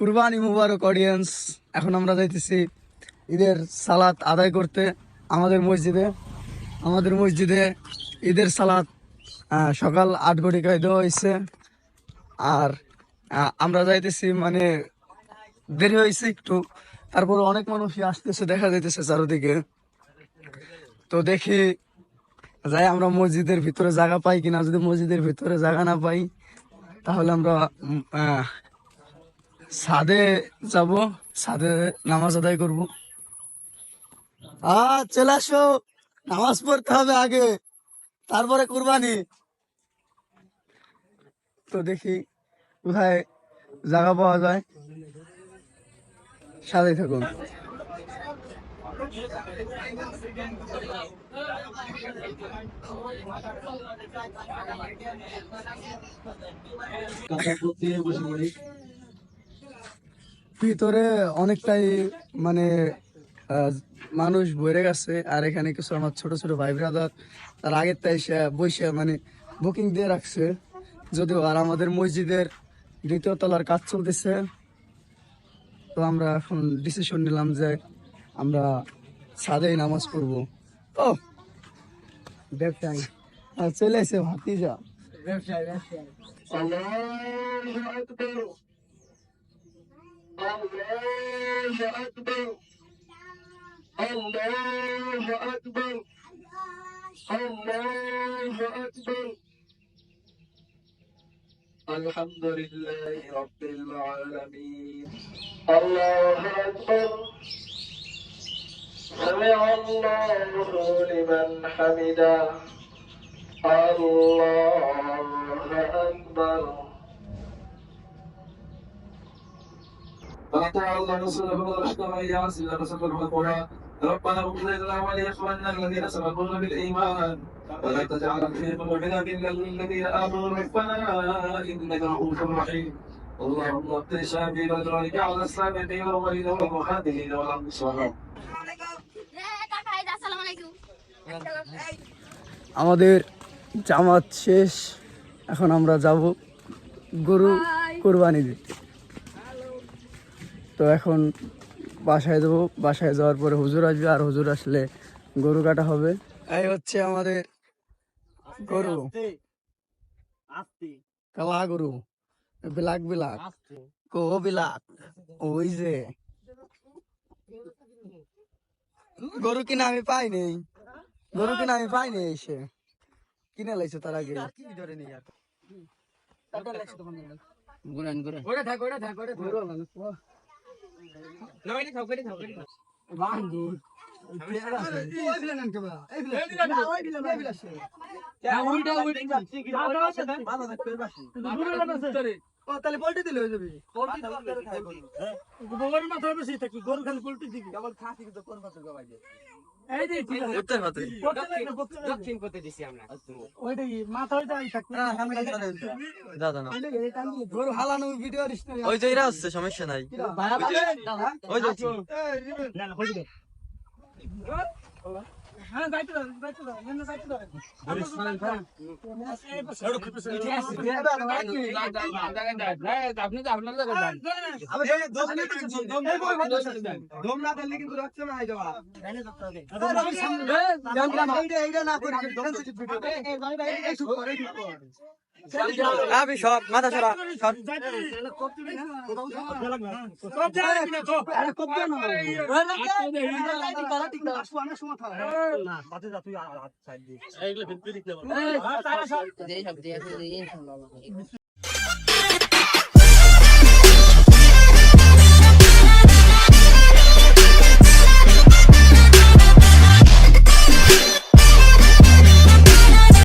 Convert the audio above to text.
কুরবানি মুবারক অডিয়েন্স। এখন আমরা যাইতেছি ঈদের সালাত আদায় করতে আমাদের মসজিদে ঈদের সালাত সকাল 8 ঘটিকায় দেওয়া হয়েছে। আর আমরা যাইতেছি, মানে দেরি হয়েছে একটু, তারপরে অনেক মানুষই আসতেছে, দেখা যাইতেছে চারদিকে। তো দেখি যাই আমরা মসজিদের ভিতরে জায়গা পাই কিনা। যদি মসজিদের ভিতরে জায়গা না পাই তাহলে আমরা ছাদে যাব, ছাদে নামাজ আদায় করব। চলে আসো, নামাজ পড়তে হবে আগে, তারপরে কুরবানি। তো দেখি কোথায় জায়গা পাওয়া যায়, সাথেই থাকুন। ভিতরে অনেকটাই মানে মানুষ বইরে গেছে। আর এখানে কিছু আমার ছোট ছোট ভাই ব্রাদার তার আগের তাই বসে মানে বুকিং দিয়ে রাখছে যদিও। আর আমাদের মসজিদের 2য় তলার কাজ চলতেছে। তো আমরা এখন ডিসিশন নিলাম যে আমরা ছাদেই নামাজ পড়বো। ও ব্যবসায়ী চলে এসে ভাতিজা ব্যবসায়ী ব্যবসায়ী। الله أكبر الله أكبر. الحمد لله رب العالمين. الله أكبر. سمع الله لمن حمده. الله أكبر. الله رسوله ورشده وإياس إلى رسول القرآن. ربنا اغفر لنا ولإخواننا الذين سبقونا بالإيمان ولا تجعل في قلوبنا غلا للذين آمنوا ربنا إنك رؤوف رحيم. اللهم اقض شافي بدرك على السابقين الأولين والمهاجرين والأنصار. আমাদের জামাত শেষ, এখন আমরা যাব গরু কুরবানি দিতে। তো এখন বাসায় যাবো, বাসায় যাওয়ার পরে হুজুর আসবে, আর হুজুর আসলে গরু কাটা হবে। এই হচ্ছে আমাদের গরু, কালা গরু, বিলাক ওই যে গরু কিনা আমি পাইনি, এসে কিনে লাইছে তার আগে। তাহলে পোল্ট্রি দিলে হয়ে যাবে। গরুর মাথা বেশি থাকবে, গরু খালি পোল্ট্রি দিবি। আবার খাসি কিন্তু কোন মাথা গবাই যায়। এই যে উত্তর মাথা দক্ষিণ করতে দিছি আমরা। ওইটা কি মাথা ওইটাই থাকবে না, আমরা দাদা না গরু হালানো ভিডিও দিস না। ওই যে এরা আছে, সমস্যা নাই। ওই যে না না হই দিবে। হ্যাঁ যাইতে দাও না যাইতে দাও। আপনি তো আপনার জায়গা দেন। আবে দম না দিলে কিন্তু রাখছে না আই যাওয়া। এইটা না করে সেনসিটিভ ভিডিও। এই শুট করে আবি সব মাথা ছড়া সব